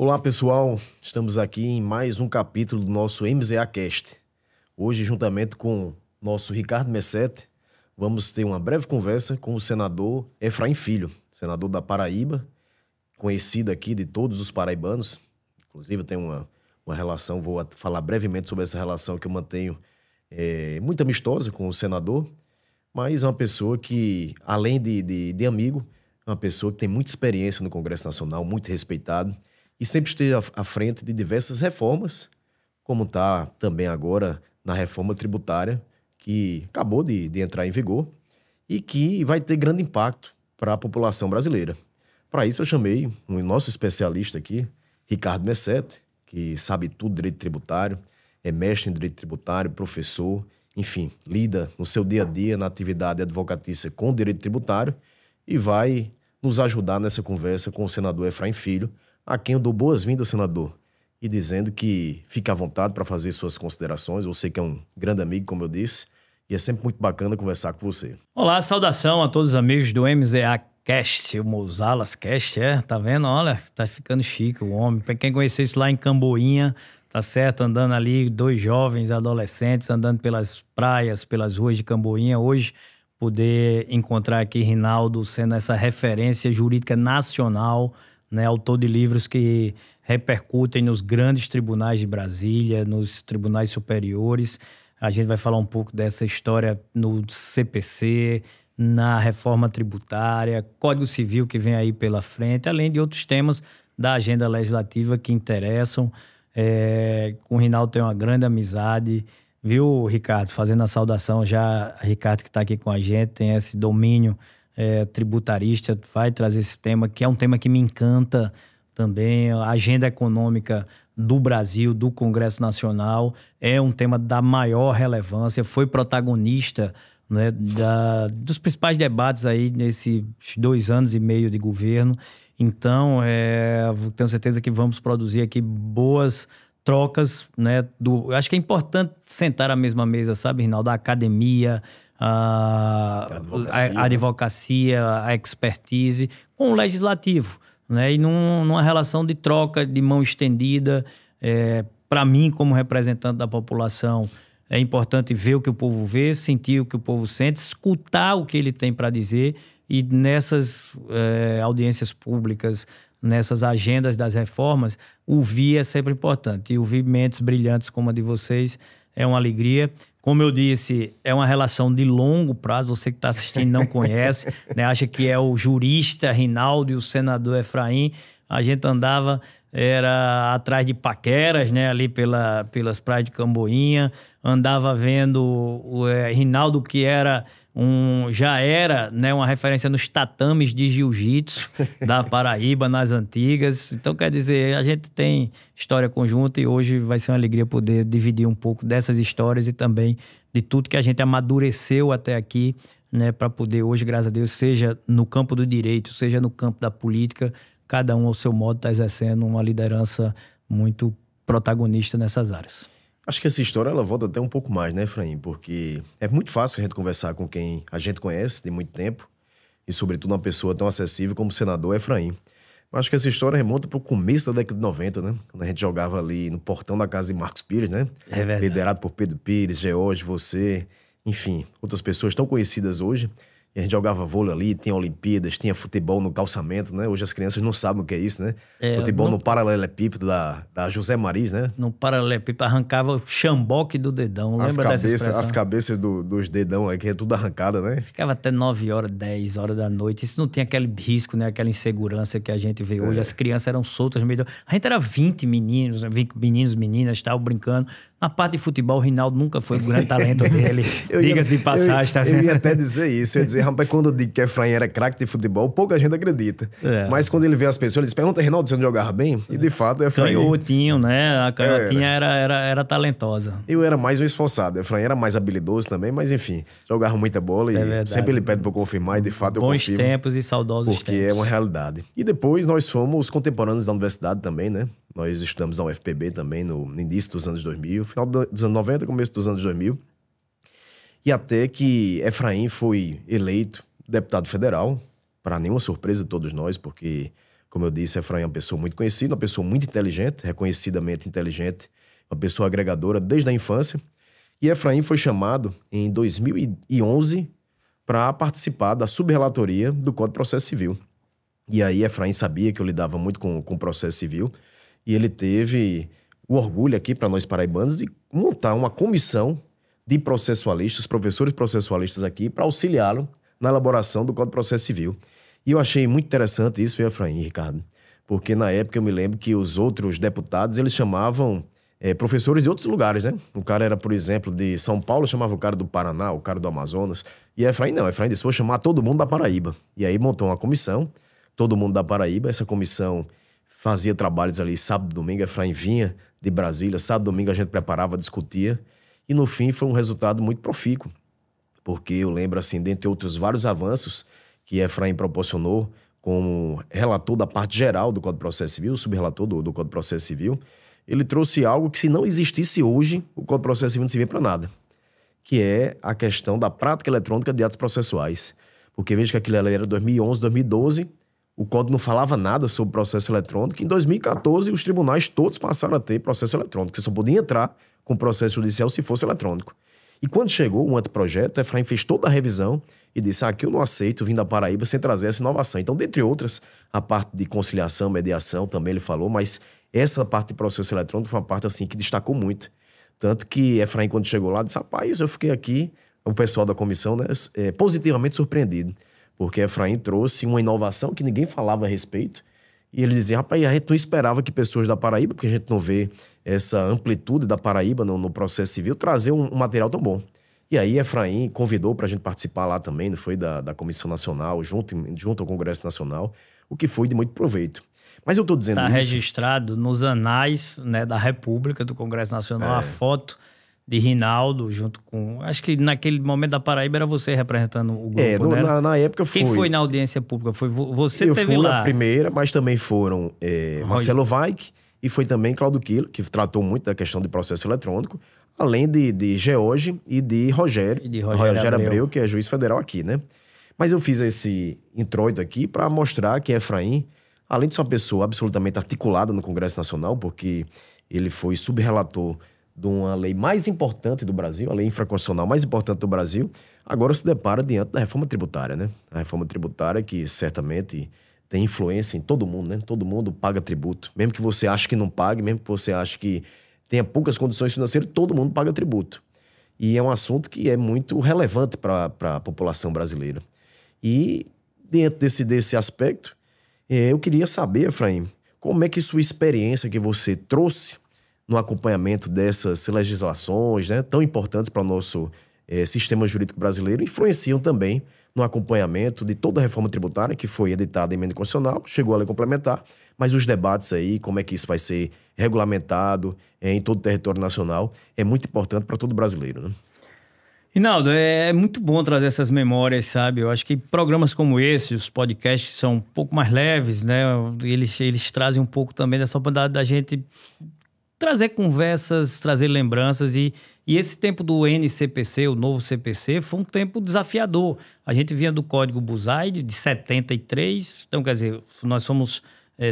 Olá, pessoal. Estamos aqui em mais um capítulo do nosso MZA Cast. Hoje, juntamente com nosso Ricardo Messete, vamos ter uma breve conversa com o senador Efraim Filho, senador da Paraíba, conhecido aqui de todos os paraibanos. Inclusive, tem uma relação, vou falar brevemente sobre essa relação que eu mantenho muito amistosa com o senador, mas é uma pessoa que, além de amigo, é uma pessoa que tem muita experiência no Congresso Nacional, muito respeitado, e sempre esteve à frente de diversas reformas, como está também agora na reforma tributária, que acabou de entrar em vigor e que vai ter grande impacto para a população brasileira. Para isso eu chamei o nosso especialista aqui, Ricardo Messete, que sabe tudo de direito tributário, é mestre em direito tributário, professor, enfim, lida no seu dia a dia na atividade advocatícia com o direito tributário e vai nos ajudar nessa conversa com o senador Efraim Filho, a quem eu dou boas-vindas, senador, e dizendo que fique à vontade para fazer suas considerações. Você que é um grande amigo, como eu disse, e é sempre muito bacana conversar com você. Olá, saudação a todos os amigos do MZA Cast, o Mozalas Cast, tá vendo? Olha, tá ficando chique o homem. Para quem conheceu isso lá em Camboinha, tá certo? Andando ali, dois jovens adolescentes, andando pelas praias, pelas ruas de Camboinha. Hoje, poder encontrar aqui Rinaldo sendo essa referência jurídica nacional, né, autor de livros que repercutem nos grandes tribunais de Brasília, nos tribunais superiores. A gente vai falar um pouco dessa história no CPC, na reforma tributária, Código Civil que vem aí pela frente, além de outros temas da agenda legislativa que interessam. Com o Rinaldo tem uma grande amizade, viu, Ricardo? Fazendo a saudação já, Ricardo que está aqui com a gente, tem esse domínio tributarista, vai trazer esse tema, que é um tema que me encanta também. A agenda econômica do Brasil, do Congresso Nacional, é um tema da maior relevância, foi protagonista, né, dos principais debates aí nesses 2 anos e meio de governo. Então, tenho certeza que vamos produzir aqui boas trocas, né? Acho que é importante sentar à mesma mesa, sabe, Rinaldo? A academia, a advocacia, a expertise com o legislativo, né? E numa relação de troca, de mão estendida. Para mim, como representante da população, é importante ver o que o povo vê, sentir o que o povo sente, escutar o que ele tem para dizer, e nessas audiências públicas, nessas agendas das reformas, ouvir é sempre importante. E ouvir mentes brilhantes como a de vocês é uma alegria. Como eu disse, é uma relação de longo prazo. Você que está assistindo não conhece, né? Acha que é o jurista Rinaldo e o senador Efraim. A gente andava atrás de paqueras, né? Ali pelas praias de Camboinha. Andava vendo o Rinaldo, que já era, né, uma referência nos tatames de jiu-jitsu da Paraíba, nas antigas. Então, quer dizer, a gente tem história conjunta e hoje vai ser uma alegria poder dividir um pouco dessas histórias e também de tudo que a gente amadureceu até aqui, né, para poder hoje, graças a Deus, seja no campo do direito, seja no campo da política, cada um ao seu modo está exercendo uma liderança muito protagonista nessas áreas. Acho que essa história ela volta até um pouco mais, né, Efraim? Porque é muito fácil a gente conversar com quem a gente conhece de muito tempo e, sobretudo, uma pessoa tão acessível como o senador Efraim. Mas acho que essa história remonta para o começo da década de 90, né? Quando a gente jogava ali no portão da casa de Marcos Pires, né? É verdade. Liderado por Pedro Pires, George, você, enfim, outras pessoas tão conhecidas hoje. E a gente jogava vôlei ali, tinha Olimpíadas, tinha futebol no calçamento, né? Hoje as crianças não sabem o que é isso, né? Futebol no paralelepípedo da José Maris, né? No paralelepípedo arrancava o chamboque do dedão. Lembra dessa expressão? As cabeças dos dedão aí, que é tudo arrancada, né? Ficava até 9 horas, 10 horas da noite. Isso não tinha aquele risco, né? Aquela insegurança que a gente vê hoje. As crianças eram soltas no meio A gente era 20 meninos, 20 meninos, meninas, tal, brincando. Na parte de futebol, o Rinaldo nunca foi o grande talento dele. Diga-se de passagem, tá vendo? Eu ia até dizer isso. Eu ia dizer, rapaz, quando eu digo que Efraim era craque de futebol, pouca gente acredita. Mas quando ele vê as pessoas, ele diz, pergunta, Rinaldo, você não jogava bem? E de fato, o Efraim... Canhotinho, né? A canhotinha era talentosa. Eu era mais um esforçado. O Efraim era mais habilidoso também, mas enfim, jogava muita bola e sempre ele pede pra eu confirmar e de fato eu confirmo. Bons tempos e saudosos porque tempos. É uma realidade. E depois nós fomos contemporâneos da universidade também, né? Nós estudamos na UFPB também no início dos anos 2000, final dos anos 90, começo dos anos 2000. E até que Efraim foi eleito deputado federal, para nenhuma surpresa de todos nós, porque Como eu disse, Efraim é uma pessoa muito conhecida, uma pessoa muito inteligente, reconhecidamente inteligente, uma pessoa agregadora desde a infância. E Efraim foi chamado em 2011 para participar da subrelatoria do Código de Processo Civil. E aí Efraim sabia que eu lidava muito com o processo civil e ele teve o orgulho aqui para nós paraibanos de montar uma comissão de processualistas, professores processualistas aqui, para auxiliá-lo na elaboração do Código de Processo Civil. E eu achei muito interessante isso, viu, Efraim, Ricardo? Porque na época eu me lembro que os outros deputados, eles chamavam professores de outros lugares, né? O cara era, por exemplo, de São Paulo, chamava o cara do Paraná, o cara do Amazonas. E Efraim não, Efraim disse, vou chamar todo mundo da Paraíba. E aí montou uma comissão, todo mundo da Paraíba. Essa comissão fazia trabalhos ali sábado e domingo. Efraim vinha de Brasília, sábado e domingo a gente preparava, discutia. E no fim foi um resultado muito profícuo. Porque eu lembro, assim, dentre outros vários avanços que Efraim proporcionou como relator da parte geral do Código de Processo Civil, subrelator do Código de Processo Civil, ele trouxe algo que, se não existisse hoje, o Código de Processo Civil não servia para nada, que é a questão da prática eletrônica de atos processuais. Porque veja que aquilo ali era 2011, 2012, o Código não falava nada sobre processo eletrônico. Em 2014, os tribunais todos passaram a ter processo eletrônico. Você só podia entrar com processo judicial se fosse eletrônico. E quando chegou o anteprojeto, Efraim fez toda a revisão e disse, aqui eu não aceito vir da Paraíba sem trazer essa inovação. Então, dentre outras, a parte de conciliação, mediação, também ele falou, mas essa parte de processo eletrônico foi uma parte assim que destacou muito. Tanto que Efraim, quando chegou lá, disse, rapaz, eu fiquei aqui, o pessoal da comissão, né, positivamente surpreendido. Porque Efraim trouxe uma inovação que ninguém falava a respeito. E ele dizia, rapaz, a gente não esperava que pessoas da Paraíba, porque a gente não vê essa amplitude da Paraíba no processo civil, trazer um material tão bom. E aí Efraim convidou para a gente participar lá também, não foi da Comissão Nacional, junto ao Congresso Nacional, o que foi de muito proveito. Mas eu estou dizendo isso... Está registrado nos anais, né, da República, do Congresso Nacional, a foto de Rinaldo junto com... Acho que naquele momento da Paraíba era você representando o grupo, né? Na época foi... Quem foi na audiência pública? Foi você eu teve fui lá? a primeira, mas também foram Marcelo Vaig e foi também Claudio Quila, que tratou muito da questão de processo eletrônico, além de George e de Rogério. E de Rogério Abreu, que é juiz federal aqui, né? Mas eu fiz esse introito aqui para mostrar que Efraim, além de ser uma pessoa absolutamente articulada no Congresso Nacional, porque ele foi subrelator de uma lei mais importante do Brasil, a lei infraconstitucional mais importante do Brasil, agora se depara diante da reforma tributária, né? A reforma tributária que certamente tem influência em todo mundo, né? Todo mundo paga tributo. Mesmo que você ache que não pague, mesmo que você ache que tenha poucas condições financeiras, todo mundo paga tributo. E é um assunto que é muito relevante para a população brasileira. E dentro desse aspecto, eu queria saber, Efraim, como é que sua experiência que você trouxe no acompanhamento dessas legislações, né, tão importantes para o nosso sistema jurídico brasileiro, influenciam também no acompanhamento de toda a reforma tributária que foi editada em emenda constitucional, chegou a lei complementar, mas os debates aí, como é que isso vai ser regulamentado em todo o território nacional, é muito importante para todo brasileiro, né? Rinaldo, é muito bom trazer essas memórias, sabe? Eu acho que programas como esse, os podcasts, são um pouco mais leves, né? Eles trazem um pouco também dessa oportunidade da gente trazer conversas, trazer lembranças e esse tempo do NCPC, o novo CPC, foi um tempo desafiador. A gente vinha do Código Buzaide, de 73, então, quer dizer, nós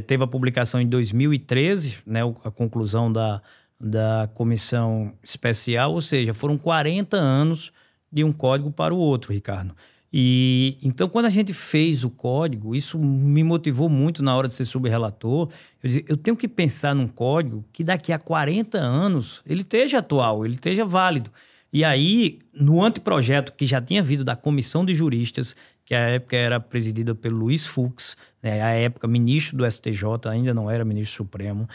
teve a publicação em 2013, né? A conclusão da comissão especial, ou seja, foram 40 anos de um código para o outro, Ricardo. E então, quando a gente fez o código, isso me motivou muito na hora de ser subrelator. Eu disse, eu tenho que pensar num código que daqui a 40 anos ele esteja atual, ele esteja válido. E aí, no anteprojeto que já tinha vindo da Comissão de Juristas, que à época era presidida pelo Luiz Fux, né, à época ministro do STJ, ainda não era ministro supremo,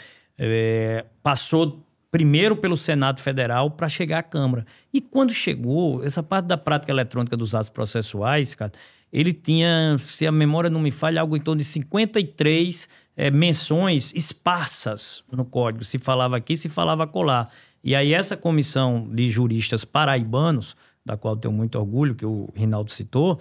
passou primeiro pelo Senado Federal para chegar à Câmara. E quando chegou, essa parte da prática eletrônica dos atos processuais, cara, ele tinha, se a memória não me falha, algo em torno de 53 menções esparsas no código. Se falava aqui, se falava acolá. E aí essa comissão de juristas paraibanos, da qual eu tenho muito orgulho, que o Rinaldo citou,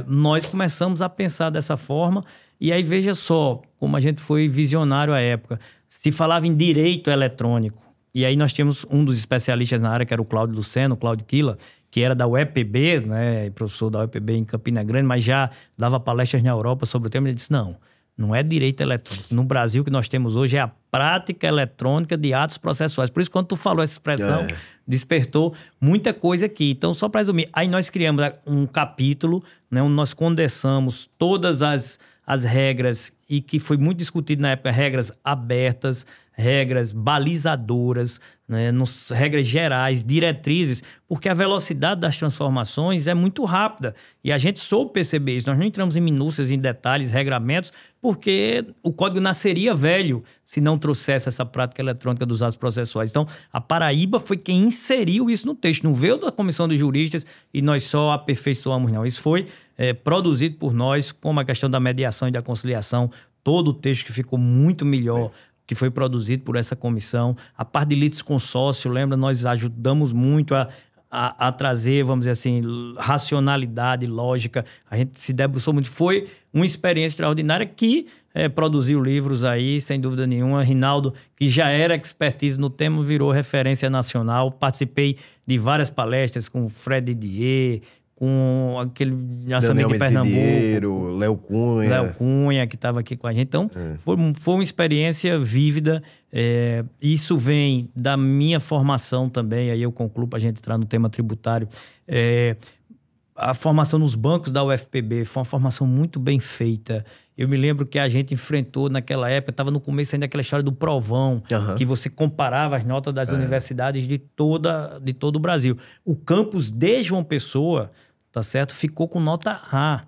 nós começamos a pensar dessa forma. E aí veja só como a gente foi visionário à época. Se falava em direito eletrônico. E aí nós tínhamos um dos especialistas na área, que era o Cláudio Luceno, o Cláudio Quila, que era da UEPB, né, professor da UEPB em Campina Grande, mas já dava palestras na Europa sobre o tema. Ele disse, não, Não é direito eletrônico. No Brasil, o que nós temos hoje é a prática eletrônica de atos processuais. Por isso, quando tu falou essa expressão, despertou muita coisa aqui. Então, só para resumir, aí nós criamos um capítulo, né, onde nós condensamos todas as regras, e que foi muito discutido na época, regras abertas, regras balizadoras, né, regras gerais, diretrizes, porque a velocidade das transformações é muito rápida. E a gente soube perceber isso. Nós não entramos em minúcias, em detalhes, regramentos, porque o código nasceria velho se não trouxesse essa prática eletrônica dos atos processuais. Então, a Paraíba foi quem inseriu isso no texto. Não veio da Comissão de Juristas e nós só aperfeiçoamos, não. Isso foi produzido por nós, como a questão da mediação e da conciliação, todo o texto que ficou muito melhor, que foi produzido por essa comissão. A parte de litisconsórcio, lembra, nós ajudamos muito a trazer, vamos dizer assim, racionalidade, lógica. A gente se debruçou muito. Foi uma experiência extraordinária que produziu livros aí, sem dúvida nenhuma. Rinaldo, que já era expertise no tema, virou referência nacional. Participei de várias palestras com o Fred Didier, com aquele lançamento de Pernambuco, Léo Cunha, que estava aqui com a gente. Então, foi uma experiência vívida. Isso vem da minha formação também, aí eu concluo para a gente entrar no tema tributário. A formação nos bancos da UFPB foi uma formação muito bem feita. Eu me lembro que a gente enfrentou naquela época, estava no começo ainda aquela história do provão, que você comparava as notas das universidades de todo o Brasil. O campus de João Pessoa, tá certo? Ficou com nota A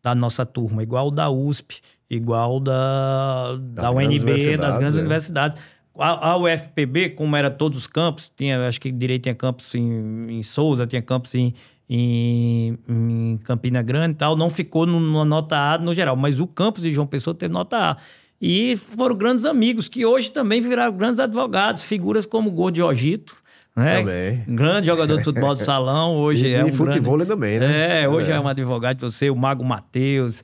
da nossa turma, igual da USP, igual da UNB, das grandes universidades. A UFPB, como era todos os campos, acho que direito tinha campus em Souza, tinha campus em Campina Grande e tal, não ficou numa nota A no geral, mas o campus de João Pessoa teve nota A. E foram grandes amigos, que hoje também viraram grandes advogados, figuras como o Gordo Jorgito, né? Também. Grande jogador de futebol de salão, hoje e futebol também, né? Hoje é um advogado de você, o Mago Mateus,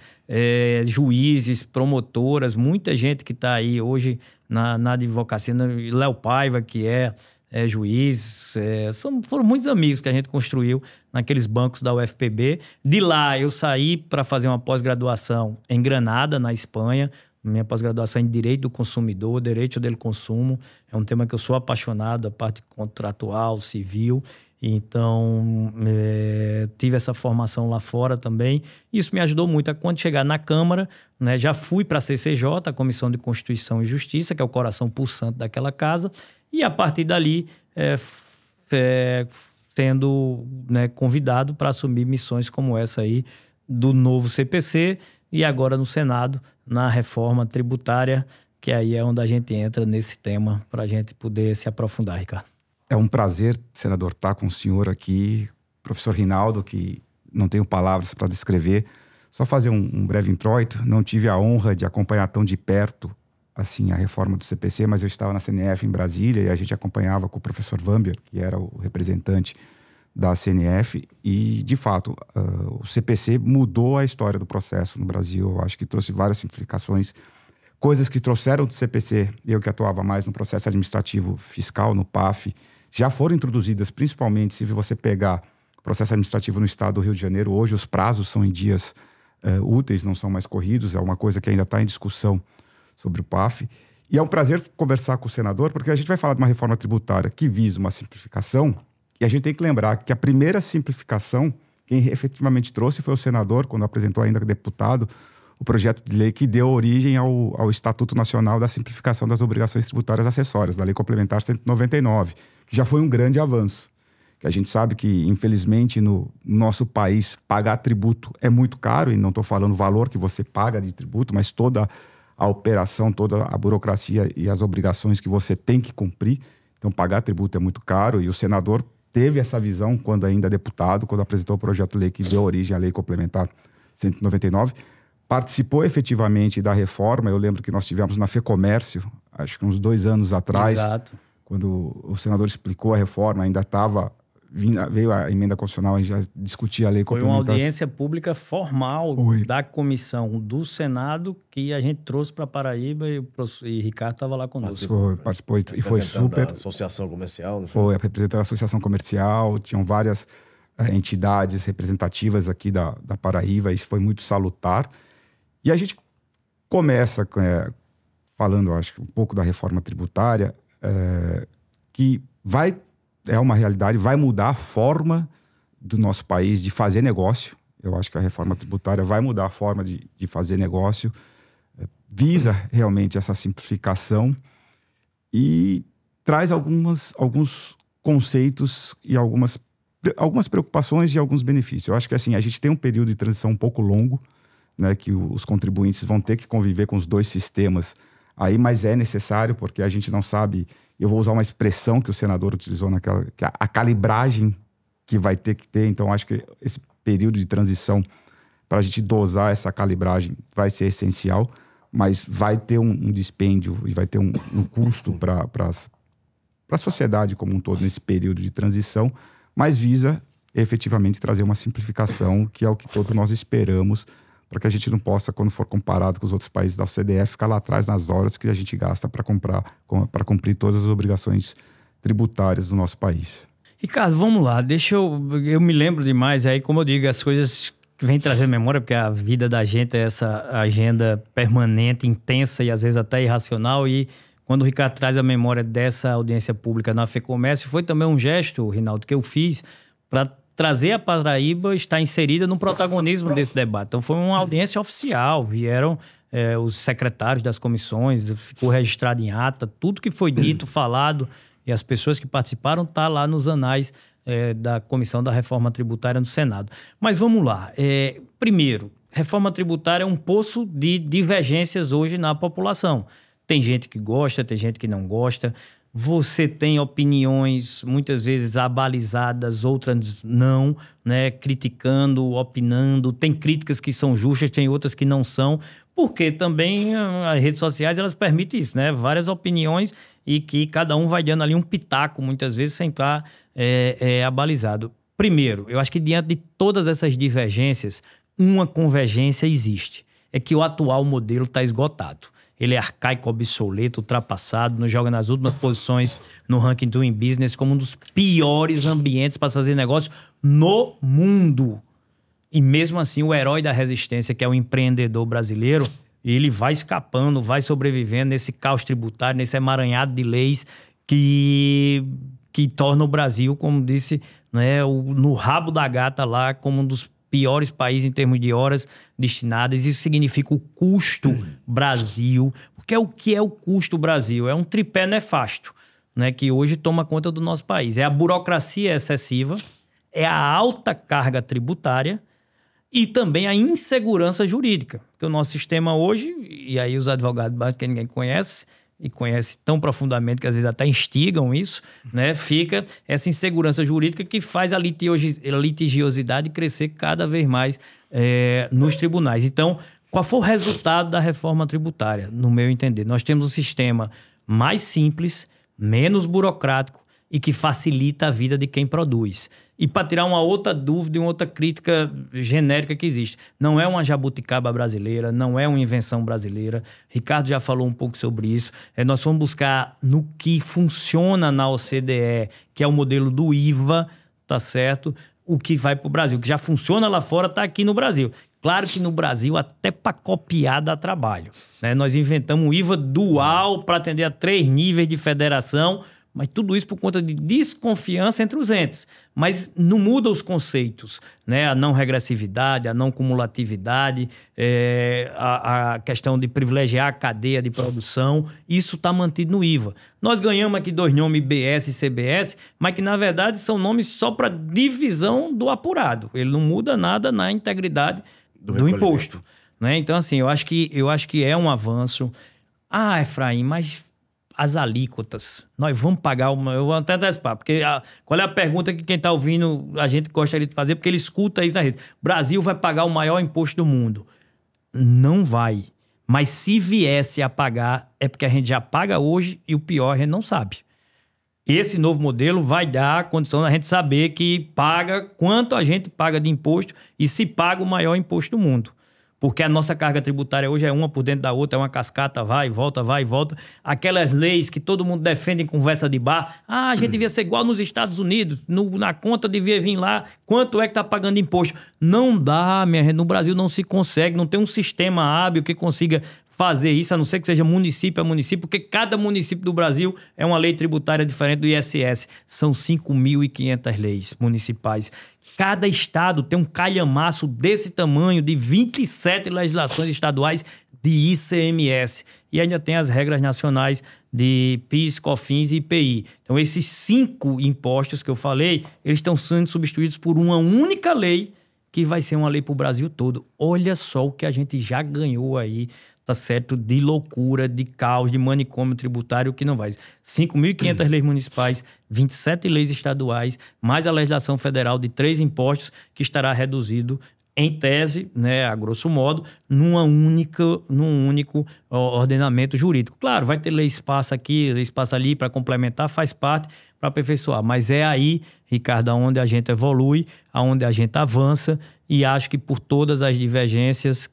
juízes, promotoras, muita gente que está aí hoje na advocacia, Léo Paiva, que é juiz, foram muitos amigos que a gente construiu naqueles bancos da UFPB. De lá eu saí para fazer uma pós-graduação em Granada, na Espanha. Minha pós-graduação em Direito do Consumidor, Direito do Consumo. É um tema que eu sou apaixonado, a parte contratual, civil. Então, tive essa formação lá fora também. Isso me ajudou muito a, quando chegar na Câmara, né, já fui para a CCJ, a Comissão de Constituição e Justiça, que é o coração pulsante daquela casa. E a partir dali, sendo convidado para assumir missões como essa aí do novo CPC e agora no Senado, na reforma tributária, que aí é onde a gente entra nesse tema para a gente poder se aprofundar, Ricardo. É um prazer, senador, estar com o senhor aqui, professor Rinaldo, que não tenho palavras para descrever. Só fazer um breve introito. Não tive a honra de acompanhar tão de perto assim, a reforma do CPC, mas eu estava na CNF em Brasília e a gente acompanhava com o professor Vamber, que era o representante da CNF, e, de fato, o CPC mudou a história do processo no Brasil. Eu acho que trouxe várias simplificações, coisas que trouxeram do CPC, eu que atuava mais no processo administrativo fiscal, no PAF, já foram introduzidas, principalmente se você pegar o processo administrativo no estado do Rio de Janeiro. Hoje os prazos são em dias úteis, não são mais corridos, é uma coisa que ainda está em discussão sobre o PAF. E é um prazer conversar com o senador, porque a gente vai falar de uma reforma tributária que visa uma simplificação, e a gente tem que lembrar que a primeira simplificação, quem efetivamente trouxe foi o senador, quando apresentou ainda deputado, o projeto de lei que deu origem ao Estatuto Nacional da Simplificação das Obrigações Tributárias Acessórias, da Lei Complementar 199, que já foi um grande avanço. Que a gente sabe que, infelizmente, no nosso país, pagar tributo é muito caro, e não estou falando o valor que você paga de tributo, mas toda a operação, toda a burocracia e as obrigações que você tem que cumprir. Então, pagar tributo é muito caro, e o senador teve essa visão quando ainda deputado, quando apresentou o projeto de lei que deu origem à Lei Complementar 199. Participou efetivamente da reforma. Eu lembro que nós tivemos na FEComércio, acho que uns 2 anos atrás, Exato. Quando o senador explicou a reforma, ainda veio a emenda constitucional, a gente já discutia a lei complementar. Foi uma audiência pública formal da comissão do Senado que a gente trouxe para Paraíba, e Ricardo estava lá conosco. Participou e foi super. Da Associação Comercial, não foi? Foi, representando a Associação Comercial, tinham várias entidades representativas aqui da Paraíba, isso foi muito salutar. E a gente começa falando, acho que um pouco da reforma tributária, que é uma realidade, vai mudar a forma do nosso país de fazer negócio. Eu acho que a reforma tributária vai mudar a forma de fazer negócio, visa realmente essa simplificação e traz alguns conceitos e algumas preocupações e alguns benefícios. Eu acho que assim, a gente tem um período de transição um pouco longo, né, que os contribuintes vão ter que conviver com os dois sistemas aí, mas é necessário, porque a gente não sabe, eu vou usar uma expressão que o senador utilizou naquela, que a calibragem que vai ter que ter, então acho que esse período de transição para a gente dosar essa calibragem vai ser essencial, mas vai ter um dispêndio e vai ter um custo para a sociedade como um todo nesse período de transição, mas visa efetivamente trazer uma simplificação, que é o que todos nós esperamos, para que a gente não possa, quando for comparado com os outros países da OCDE, ficar lá atrás nas horas que a gente gasta para cumprir todas as obrigações tributárias do nosso país. Ricardo, vamos lá. Eu me lembro demais, aí como eu digo, as coisas que vêm trazendo memória, porque a vida da gente é essa agenda permanente, intensa e às vezes até irracional, e quando o Ricardo traz a memória dessa audiência pública na FEComércio, foi também um gesto, Rinaldo, que eu fiz para trazer a Paraíba, estar inserida no protagonismo desse debate. Então foi uma audiência oficial, vieram os secretários das comissões, ficou registrado em ata, tudo que foi dito, falado, e as pessoas que participaram tá lá nos anais da Comissão da Reforma Tributária no Senado. Mas vamos lá. Primeiro, reforma tributária é um poço de divergências hoje na população. Tem gente que gosta, tem gente que não gosta. Você tem opiniões muitas vezes abalizadas, outras não, né? Criticando, opinando. Tem críticas que são justas, tem outras que não são, porque também as redes sociais elas permitem isso, né? Várias opiniões e que cada um vai dando ali um pitaco, muitas vezes, sem estar abalizado. Primeiro, eu acho que diante de todas essas divergências, uma convergência existe. É que o atual modelo está esgotado. Ele é arcaico, obsoleto, ultrapassado, nos joga nas últimas posições no ranking Doing Business como um dos piores ambientes para fazer negócio no mundo. E mesmo assim, o herói da resistência, que é o empreendedor brasileiro, ele vai escapando, vai sobrevivendo nesse caos tributário, nesse emaranhado de leis que torna o Brasil, como disse, né, no rabo da gata lá, como um dos piores países em termos de horas destinadas. Isso significa o custo Brasil. Porque o que é o custo Brasil? É um tripé nefasto, né, que hoje toma conta do nosso país. É a burocracia excessiva, é a alta carga tributária e também a insegurança jurídica. Porque o nosso sistema hoje, e aí os advogados que ninguém conhece, e conhece tão profundamente que às vezes até instigam isso, né? Fica essa insegurança jurídica que faz a litigiosidade crescer cada vez mais nos tribunais. Então, qual foi o resultado da reforma tributária, no meu entender? Nós temos um sistema mais simples, menos burocrático e que facilita a vida de quem produz. E para tirar uma outra dúvida e uma outra crítica genérica que existe, não é uma jabuticaba brasileira, não é uma invenção brasileira. Ricardo já falou um pouco sobre isso. Nós vamos buscar no que funciona na OCDE, que é o modelo do IVA, tá certo? O que vai para o Brasil. O que já funciona lá fora está aqui no Brasil. Claro que no Brasil, até para copiar dá trabalho, né? Nós inventamos um IVA dual para atender a 3 níveis de federação, mas tudo isso por conta de desconfiança entre os entes. Mas não muda os conceitos, né? A não regressividade, a não cumulatividade, a questão de privilegiar a cadeia de produção, isso está mantido no IVA. Nós ganhamos aqui 2 nomes, IBS e CBS, mas que na verdade são nomes só para divisão do apurado. Ele não muda nada na integridade do imposto, né? Então, assim, eu acho que é um avanço. Ah, Efraim, mas as alíquotas, nós vamos pagar uma... Eu vou até antecipar, porque qual é a pergunta que quem está ouvindo a gente gostaria de fazer, porque ele escuta isso na rede. Brasil vai pagar o maior imposto do mundo. Não vai. Mas se viesse a pagar, é porque a gente já paga hoje e o pior a gente não sabe. Esse novo modelo vai dar a condição da gente saber que paga, quanto a gente paga de imposto e se paga o maior imposto do mundo. Porque a nossa carga tributária hoje é uma por dentro da outra, é uma cascata, vai e volta, vai e volta. Aquelas leis que todo mundo defende em conversa de bar. Ah, a gente devia ser igual nos Estados Unidos, na conta devia vir lá, quanto é que está pagando imposto? Não dá, minha gente, no Brasil não se consegue, não tem um sistema hábil que consiga fazer isso, a não ser que seja município a município, porque cada município do Brasil é uma lei tributária diferente do ISS. São 5.500 leis municipais. Cada estado tem um calhamaço desse tamanho, de 27 legislações estaduais de ICMS. E ainda tem as regras nacionais de PIS, COFINS e IPI. Então, esses 5 impostos que eu falei, eles estão sendo substituídos por uma única lei, que vai ser uma lei para o Brasil todo. Olha só o que a gente já ganhou aí, tá certo? De loucura, de caos, de manicômio tributário, que não vai. 5.500 leis municipais, 27 leis estaduais, mais a legislação federal de 3 impostos, que estará reduzido, em tese, né, a grosso modo, num único ordenamento jurídico. Claro, vai ter lei espaço aqui, lei espaço ali para complementar, faz parte, para aperfeiçoar. Mas é aí, Ricardo, onde a gente evolui, onde a gente avança, e acho que por todas as divergências,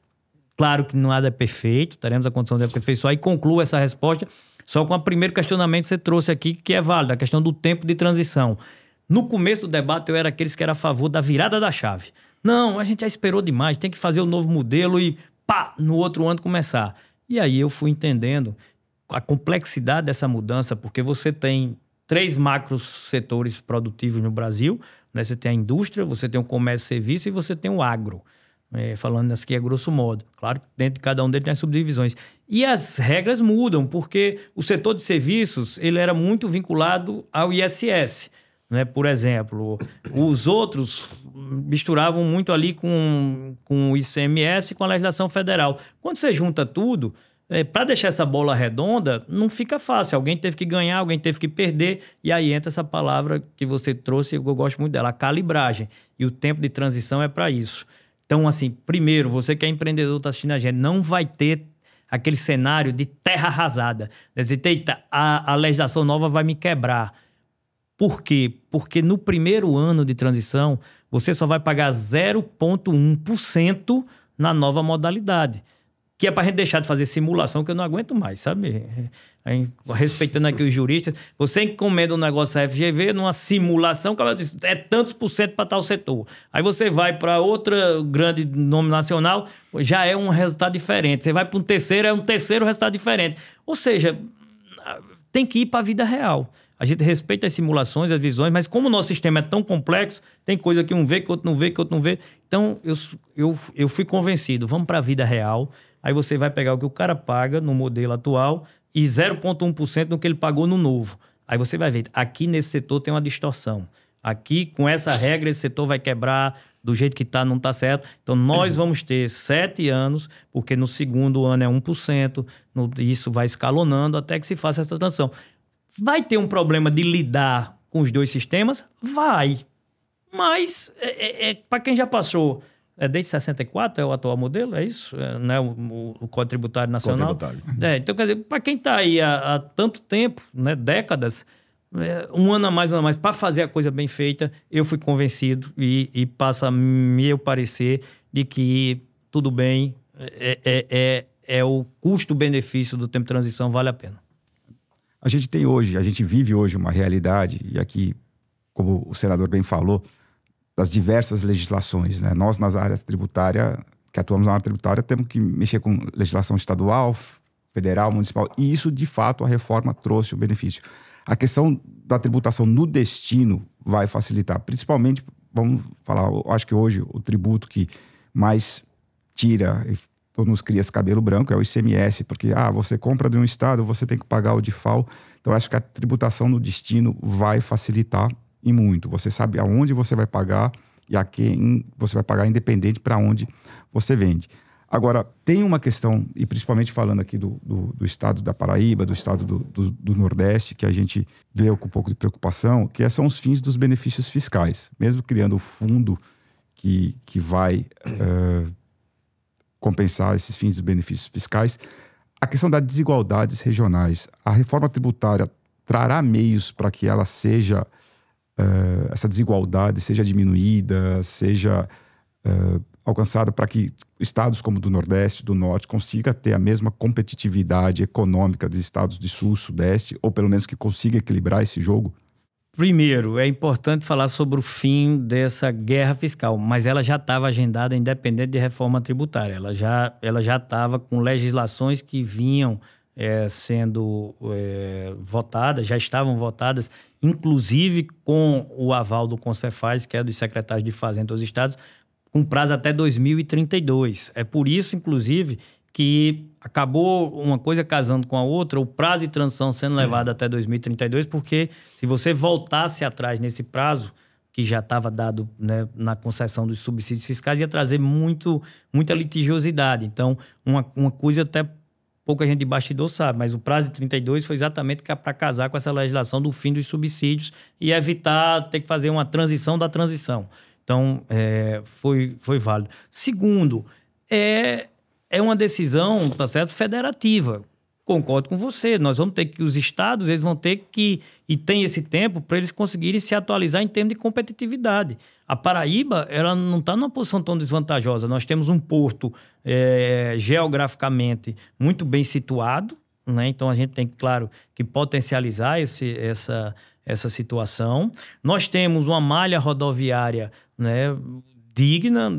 claro que nada é perfeito, teremos a condição de aperfeiçoar, e concluo essa resposta só com o primeiro questionamento que você trouxe aqui, que é válido, a questão do tempo de transição. No começo do debate, eu era aqueles que era a favor da virada da chave. Não, a gente já esperou demais, tem que fazer o novo modelo e pá, no outro ano começar. E aí eu fui entendendo a complexidade dessa mudança, porque você tem 3 macros setores produtivos no Brasil, né? Você tem a indústria, você tem o comércio e serviço e você tem o agro. Falando aqui a grosso modo. Claro que dentro de cada um deles tem as subdivisões. E as regras mudam, porque o setor de serviços ele era muito vinculado ao ISS. Né? Por exemplo, os outros misturavam muito ali com o ICMS e com a legislação federal. Quando você junta tudo, para deixar essa bola redonda, não fica fácil. Alguém teve que ganhar, alguém teve que perder, e aí entra essa palavra que você trouxe, eu gosto muito dela, a calibragem. E o tempo de transição é para isso. Então, assim, primeiro, você que é empreendedor, está assistindo a gente, não vai ter aquele cenário de terra arrasada. Quer dizer, eita, a legislação nova vai me quebrar. Por quê? Porque no primeiro ano de transição, você só vai pagar 0,1% na nova modalidade. Que é para a gente deixar de fazer simulação, que eu não aguento mais, sabe? Respeitando aqui os juristas, você encomenda um negócio da FGV numa simulação, que ela diz, é tantos por cento para tal setor. Aí você vai para outra grande nome nacional, já é um resultado diferente. Você vai para um terceiro, é um terceiro resultado diferente. Ou seja, tem que ir para a vida real. A gente respeita as simulações, as visões, mas como o nosso sistema é tão complexo, tem coisa que um vê, que outro não vê, que outro não vê. Então, eu fui convencido, vamos para a vida real. Aí você vai pegar o que o cara paga no modelo atual e 0,1% no que ele pagou no novo. Aí você vai ver, aqui nesse setor tem uma distorção. Aqui, com essa regra, esse setor vai quebrar, do jeito que está, não está certo. Então, nós vamos ter 7 anos, porque no segundo ano é 1%, isso vai escalonando até que se faça essa transição. Vai ter um problema de lidar com os dois sistemas? Vai. Mas, para quem já passou, desde 64 é o atual modelo, é isso? Né? O Código Tributário Nacional. Então, quer dizer, para quem está aí há tanto tempo, né, décadas, um ano a mais, para fazer a coisa bem feita, eu fui convencido e passa a meu parecer de que tudo bem, o custo-benefício do tempo de transição vale a pena. A gente vive hoje uma realidade, e aqui, como o senador bem falou, das diversas legislações, né? Nós, nas áreas tributárias, que atuamos na área tributária, temos que mexer com legislação estadual, federal, municipal, e isso, de fato, a reforma trouxe o benefício. A questão da tributação no destino vai facilitar, principalmente, vamos falar, eu acho que hoje o tributo que mais tira ou nos cria esse cabelo branco é o ICMS, porque você compra de um estado, você tem que pagar o DIFAL. Então, acho que a tributação no destino vai facilitar e muito. Você sabe aonde você vai pagar e a quem você vai pagar, independente para onde você vende. Agora, tem uma questão, e principalmente falando aqui do estado da Paraíba, do estado do Nordeste, que a gente vê com um pouco de preocupação, que são os fins dos benefícios fiscais. Mesmo criando o fundo que vai compensar esses fins dos benefícios fiscais, a questão das desigualdades regionais. A reforma tributária trará meios para que ela seja, essa desigualdade seja diminuída, seja alcançada para que estados como do Nordeste, do Norte, consiga ter a mesma competitividade econômica dos estados de Sul, Sudeste, ou pelo menos que consiga equilibrar esse jogo? Primeiro, é importante falar sobre o fim dessa guerra fiscal, mas ela já estava agendada independente de reforma tributária. Ela já estava com legislações que vinham sendo votadas, já estavam votadas, inclusive com o aval do Concefaz, que é dos secretários de Fazenda dos estados, com prazo até 2032. É por isso, inclusive, que acabou uma coisa casando com a outra, o prazo de transição sendo levado até 2032, porque se você voltasse atrás nesse prazo, que já estava dado, né, na concessão dos subsídios fiscais, ia trazer muita litigiosidade. Então, uma coisa até pouca gente de bastidor sabe, mas o prazo de 32 foi exatamente para casar com essa legislação do fim dos subsídios e evitar ter que fazer uma transição da transição. Então, foi válido. Segundo, é uma decisão, tá certo, federativa. Concordo com você. Nós vamos ter que, os estados, eles vão ter que, e tem esse tempo, para eles conseguirem se atualizar em termos de competitividade. A Paraíba, ela não está numa posição tão desvantajosa. Nós temos um porto geograficamente muito bem situado, né? Então a gente tem, claro, que potencializar essa situação. Nós temos uma malha rodoviária, né, digna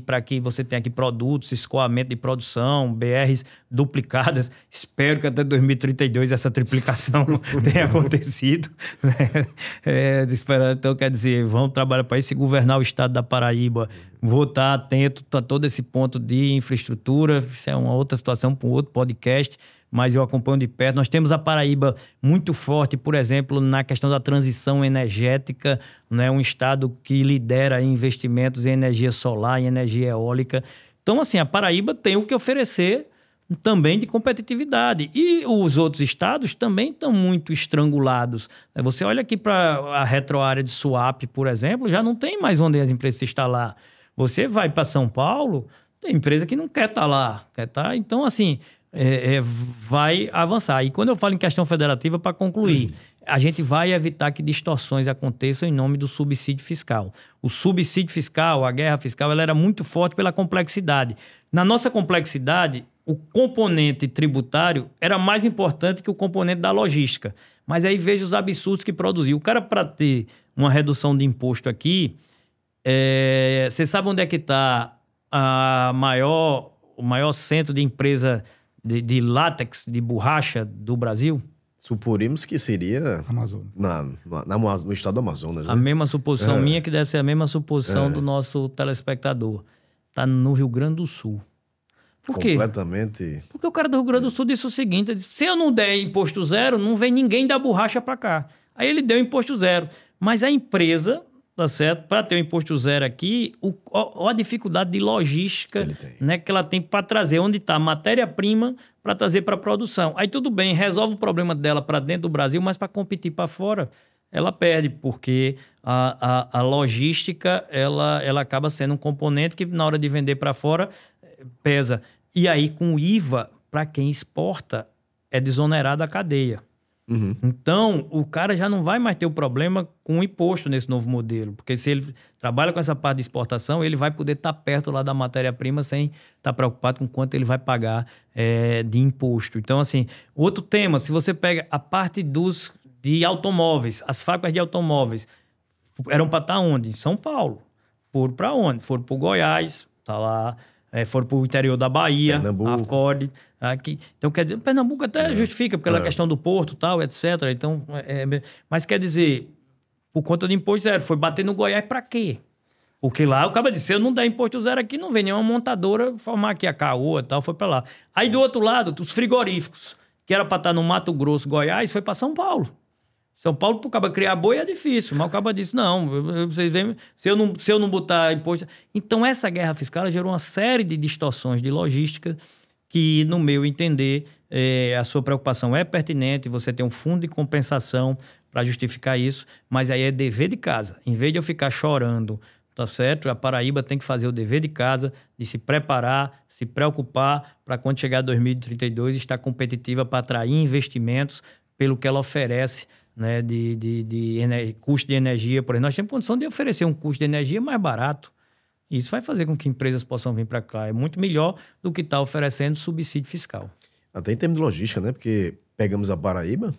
para que você tenha aqui produtos, escoamento de produção, BRs duplicadas. Espero que até 2032 essa triplicação tenha acontecido. Então, quer dizer, vamos trabalhar para isso. Se governar o estado da Paraíba, vou estar atento a todo esse ponto de infraestrutura. Isso é uma outra situação para um outro podcast, mas eu acompanho de perto. Nós temos a Paraíba muito forte, por exemplo, na questão da transição energética, né? Um estado que lidera investimentos em energia solar, em energia eólica. Então, assim, a Paraíba tem o que oferecer também de competitividade. E os outros estados também estão muito estrangulados. Você olha aqui para a retroárea de Suape, por exemplo, já não tem mais onde as empresas se instalar. Você vai para São Paulo, tem empresa que não quer estar lá. Então, assim, vai avançar. E quando eu falo em questão federativa, para concluir, a gente vai evitar que distorções aconteçam em nome do subsídio fiscal. O subsídio fiscal, a guerra fiscal, ela era muito forte pela complexidade. Na nossa complexidade, o componente tributário era mais importante que o componente da logística. Mas aí veja os absurdos que produziu. O cara, para ter uma redução de imposto aqui, você sabe onde é que está o maior centro de empresa de látex, de borracha do Brasil? Suporimos que seria Amazonas. No estado do Amazonas. Né? A mesma suposição minha, que deve ser a mesma suposição do nosso telespectador. Está no Rio Grande do Sul. Por quê? Completamente. Porque o cara do Rio Grande do Sul disse o seguinte: disse, se eu não der imposto zero, não vem ninguém da borracha para cá. Aí ele deu imposto zero. Mas a empresa, tá certo? Para ter o imposto zero aqui, a dificuldade de logística que ela tem para trazer onde está a matéria-prima para trazer para a produção. Aí tudo bem, resolve o problema dela para dentro do Brasil, mas para competir para fora, ela perde, porque a logística ela acaba sendo um componente que na hora de vender para fora pesa. E aí com o IVA, para quem exporta, é desonerado a cadeia. Uhum. Então, o cara já não vai mais ter o problema com o imposto nesse novo modelo, porque se ele trabalha com essa parte de exportação, ele vai poder estar perto lá da matéria-prima sem estar preocupado com quanto ele vai pagar de imposto. Então, assim, outro tema, se você pega a parte de automóveis, as fábricas de automóveis eram para estar onde? Em São Paulo. Foram para onde? Foram para o Goiás, tá lá. Foram para o interior da Bahia, Pernambuco. A Ford. Aqui. Então, quer dizer, Pernambuco até justifica, porque a questão do porto, tal, etc. Então, mas quer dizer, por conta do imposto zero, foi bater no Goiás para quê? Porque lá o cara disse, se eu não der imposto zero aqui, não vem nenhuma montadora formar aqui a Caoa e tal, foi para lá. Aí do outro lado, os frigoríficos, que era para estar no Mato Grosso, Goiás, foi para São Paulo. São Paulo, para o cara criar boi é difícil, mas o cara disse, não, vocês veem, se eu não botar imposto... Então, essa guerra fiscal gerou uma série de distorções de logística que, no meu entender, a sua preocupação é pertinente, você tem um fundo de compensação para justificar isso, mas aí é dever de casa. Em vez de eu ficar chorando, tá certo? A Paraíba tem que fazer o dever de casa, de se preparar, se preocupar para quando chegar 2032 estar competitiva para atrair investimentos pelo que ela oferece, né, de custo de energia. Por exemplo, nós temos condição de oferecer um custo de energia mais barato. Isso vai fazer com que empresas possam vir para cá. É muito melhor do que estar oferecendo subsídio fiscal. Até em termos de logística, né? Porque pegamos a Paraíba,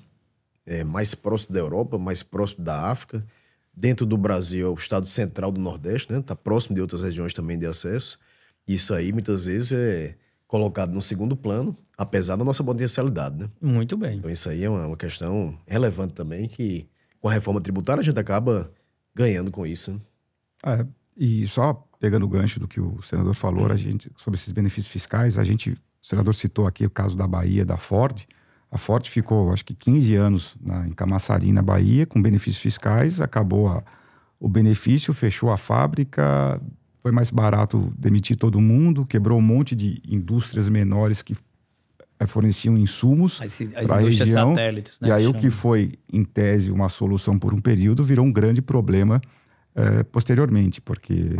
mais próximo da Europa, mais próximo da África. Dentro do Brasil, é o estado central do Nordeste, né? Está próximo de outras regiões também de acesso. Isso aí, muitas vezes, é colocado no segundo plano, apesar da nossa potencialidade, né? Muito bem. Então, isso aí é uma questão relevante também, que com a reforma tributária a gente acaba ganhando com isso, né? E só pegando o gancho do que o senador falou, sobre esses benefícios fiscais, o senador citou aqui o caso da Bahia, da Ford. A Ford ficou, acho que 15 anos em Camaçari, na Bahia, com benefícios fiscais, acabou o benefício, fechou a fábrica, foi mais barato demitir todo mundo, quebrou um monte de indústrias menores que forneciam insumos para a região. Satélites, né, e aí o que foi, em tese, uma solução por um período, virou um grande problema posteriormente, porque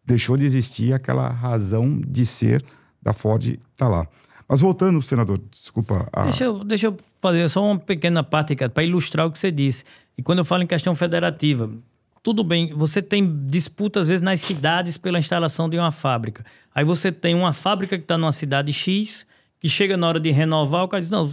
deixou de existir aquela razão de ser da Ford estar lá. Mas voltando, senador, desculpa. Deixa eu fazer só uma pequena parte para ilustrar o que você disse. E quando eu falo em questão federativa, tudo bem, você tem disputa às vezes nas cidades pela instalação de uma fábrica. Aí você tem uma fábrica que está numa cidade X, que chega na hora de renovar, o cara diz, não,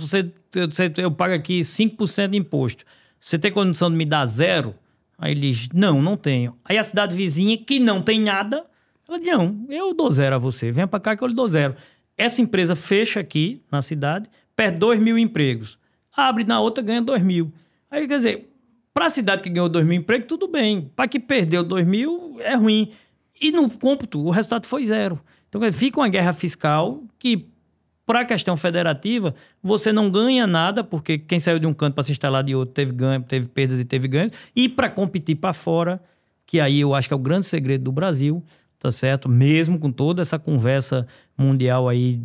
eu pago aqui 5% de imposto. Você tem condição de me dar 0%? Aí ele diz, não tenho. Aí a cidade vizinha, que não tem nada, ela diz, não, eu dou 0 a você, venha para cá que eu lhe dou 0. Essa empresa fecha aqui na cidade, perde 2.000 empregos. Abre na outra, ganha 2.000. Aí, quer dizer, para a cidade que ganhou 2.000 empregos, tudo bem. Para que perdeu 2.000, é ruim. E no cômputo, o resultado foi 0. Então, fica uma guerra fiscal que, para a questão federativa, você não ganha nada, porque quem saiu de um canto para se instalar de outro teve ganho, teve perdas e teve ganhos. E para competir para fora, que aí eu acho que é o grande segredo do Brasil, tá certo? Mesmo com toda essa conversa mundial aí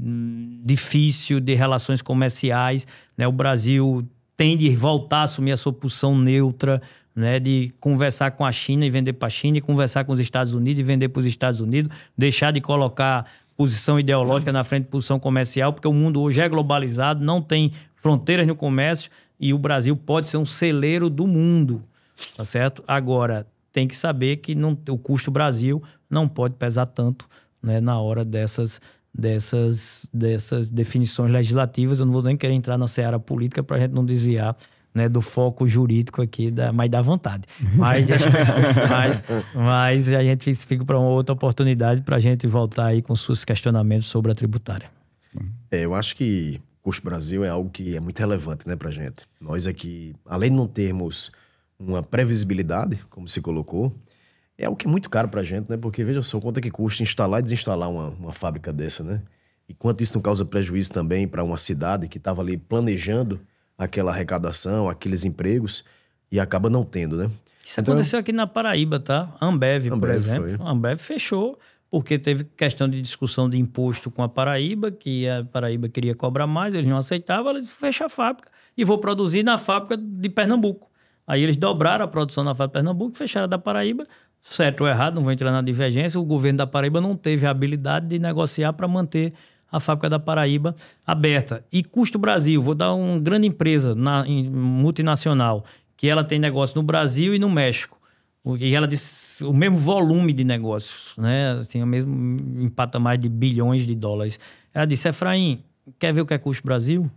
difícil de relações comerciais, né? O Brasil tem de voltar a assumir a sua posição neutra, né? De conversar com a China e vender para a China, e conversar com os Estados Unidos e vender para os Estados Unidos, deixar de colocar posição ideológica na frente de posição comercial, porque o mundo hoje é globalizado, não tem fronteiras no comércio e o Brasil pode ser um celeiro do mundo, tá certo? Agora, tem que saber que o custo Brasil não pode pesar tanto, né, na hora dessas definições legislativas. Eu não vou nem querer entrar na seara política para a gente não desviar, né, do foco jurídico aqui, mas dá vontade. Mas a gente fica para uma outra oportunidade para a gente voltar aí com seus questionamentos sobre a tributária. Eu acho que o custo Brasil é algo que é muito relevante, né, para a gente. Nós aqui, além de não termos uma previsibilidade, como se colocou, é algo que é muito caro pra gente, né? Porque, veja só, quanto é que custa instalar e desinstalar uma fábrica dessa, né? E quanto isso não causa prejuízo também para uma cidade que estava ali planejando aquela arrecadação, aqueles empregos, e acaba não tendo, né? Isso aconteceu aqui na Paraíba, tá? Ambev, por exemplo. A Ambev fechou porque teve questão de discussão de imposto com a Paraíba, que a Paraíba queria cobrar mais, eles não aceitavam, eles fecharam a fábrica e vou produzir na fábrica de Pernambuco. Aí eles dobraram a produção na fábrica de Pernambuco, fecharam a da Paraíba, certo ou errado, não vou entrar na divergência, o governo da Paraíba não teve a habilidade de negociar para manter a fábrica da Paraíba aberta. E Custo Brasil, vou dar uma grande empresa multinacional, que ela tem negócio no Brasil e no México. E ela disse o mesmo volume de negócios, né? Assim, o mesmo empata mais de bilhões de dólares. Ela disse, Efraim, quer ver o que é Custo Brasil?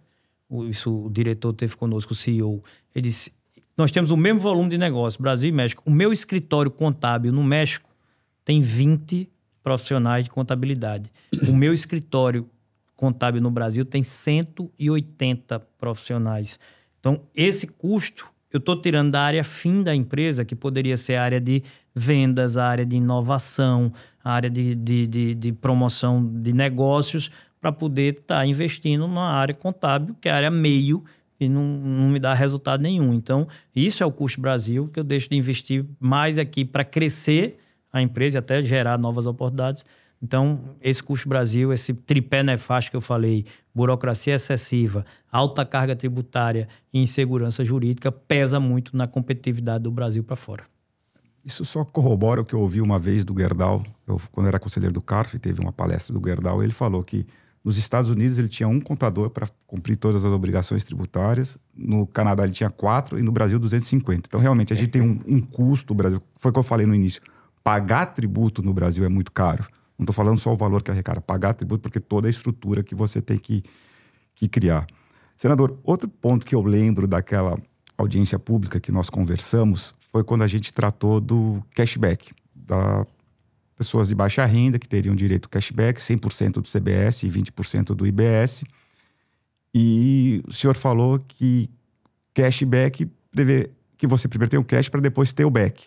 Isso o diretor teve conosco, o CEO. Ele disse, nós temos o mesmo volume de negócio, Brasil e México. O meu escritório contábil no México tem 20 profissionais de contabilidade. O meu escritório contábil no Brasil tem 180 profissionais. Então, esse custo eu estou tirando da área fim da empresa, que poderia ser a área de vendas, a área de inovação, a área de promoção de negócios, para poder estar investindo na área contábil, que é a área meio, e não me dá resultado nenhum. Então, isso é o Custo Brasil, que eu deixo de investir mais aqui para crescer a empresa e até gerar novas oportunidades. Então, esse Custo Brasil, esse tripé nefasto que eu falei, burocracia excessiva, alta carga tributária e insegurança jurídica, pesa muito na competitividade do Brasil para fora. Isso só corrobora o que eu ouvi uma vez do Gerdau. Quando era conselheiro do CARF, teve uma palestra do Gerdau, ele falou que nos Estados Unidos ele tinha um contador para cumprir todas as obrigações tributárias, no Canadá ele tinha 4 e no Brasil 250. Então, realmente, a gente tem um custo, o Brasil, foi o que eu falei no início, pagar tributo no Brasil é muito caro. Não estou falando só o valor que arrecada, pagar tributo, porque toda a estrutura que você tem que criar. Senador, outro ponto que eu lembro daquela audiência pública que nós conversamos foi quando a gente tratou do cashback, da pessoas de baixa renda que teriam direito ao cashback, 100% do CBS e 20% do IBS. E o senhor falou que cashback prevê que você primeiro tem o cash para depois ter o back.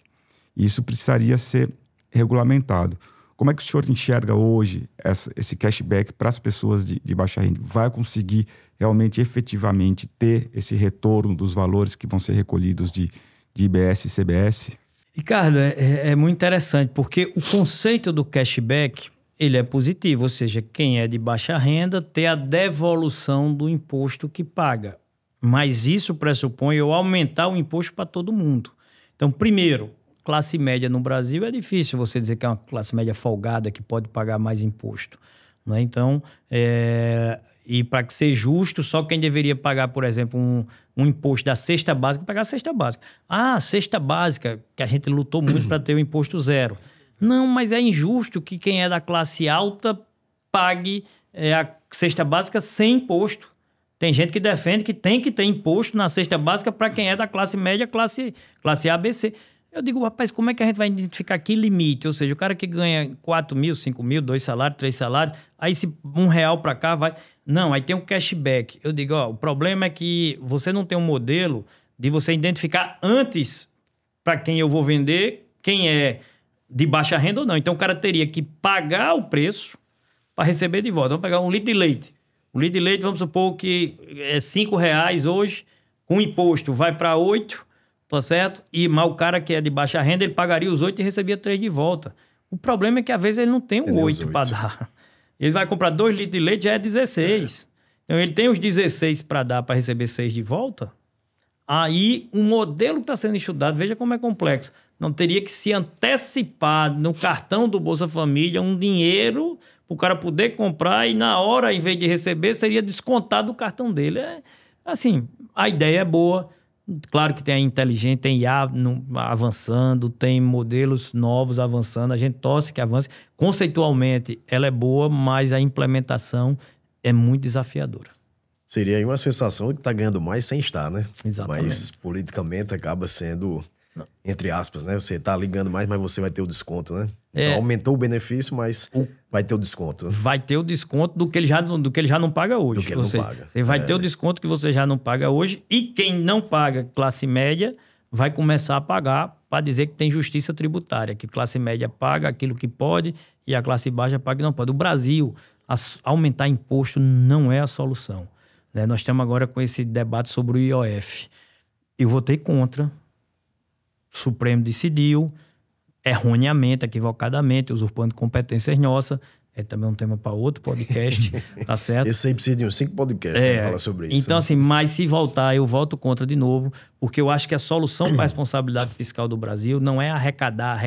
Isso precisaria ser regulamentado. Como é que o senhor enxerga hoje esse cashback para as pessoas de baixa renda? Vai conseguir realmente, efetivamente, ter esse retorno dos valores que vão ser recolhidos de IBS e CBS? Ricardo, é muito interessante, porque o conceito do cashback, ele é positivo, ou seja, quem é de baixa renda tem a devolução do imposto que paga. Mas isso pressupõe eu aumentar o imposto para todo mundo. Então, primeiro, classe média no Brasil é difícil você dizer que é uma classe média folgada que pode pagar mais imposto, né? Então, e para que ser justo, só quem deveria pagar, por exemplo, um imposto da cesta básica, pagar a cesta básica. Ah, cesta básica, que a gente lutou muito para ter o imposto zero. Não, mas é injusto que quem é da classe alta pague a cesta básica sem imposto. Tem gente que defende que tem que ter imposto na cesta básica para quem é da classe média, classe A, B, C. Eu digo, rapaz, como é que a gente vai identificar que limite? Ou seja, o cara que ganha 4 mil, 5 mil, 2 salários, 3 salários, aí se R$1 para cá vai... Não, aí tem um cashback. Eu digo, o problema é que você não tem um modelo de você identificar antes para quem eu vou vender, quem é de baixa renda ou não. Então o cara teria que pagar o preço para receber de volta. Vamos pegar um litro de leite. Um litro de leite, vamos supor que é R$5 hoje, com imposto vai para 8, tá certo? Mas o cara que é de baixa renda, ele pagaria os 8 e recebia 3 de volta. O problema é que às vezes ele não tem o 8 para dar. Ele vai comprar 2 litros de leite, já é 16. Então ele tem os 16 para dar, para receber 6 de volta. Aí o modelo que está sendo estudado, veja como é complexo. Não teria que se antecipar no cartão do Bolsa Família um dinheiro para o cara poder comprar e na hora, em vez de receber, seria descontado do cartão dele. Assim, a ideia é boa. Claro que tem a inteligente, tem IA avançando, tem modelos novos avançando. A gente torce que avance. Conceitualmente, ela é boa, mas a implementação é muito desafiadora. Seria aí uma sensação de que está ganhando mais sem estar, né? Exatamente. Mas politicamente acaba sendo, entre aspas, né? Você está ligando mais, mas você vai ter o desconto, né? Então, aumentou o benefício, mas vai ter o desconto. Vai ter o desconto do que ele já não paga hoje. Do que ele não paga. Você vai ter o desconto que você já não paga hoje e quem não paga, classe média, vai começar a pagar para dizer que tem justiça tributária, que classe média paga aquilo que pode e a classe baixa paga o que não pode. O Brasil, aumentar imposto não é a solução, né? Nós estamos agora com esse debate sobre o IOF. Eu votei contra, o Supremo decidiu, erroneamente, equivocadamente, usurpando competências nossas. É também um tema para outro podcast, tá certo? Esse aí precisa de uns 5 podcasts para falar sobre isso. Então, assim, mas se voltar, eu voto contra de novo, porque eu acho que a solução para a responsabilidade fiscal do Brasil não é arrecadar,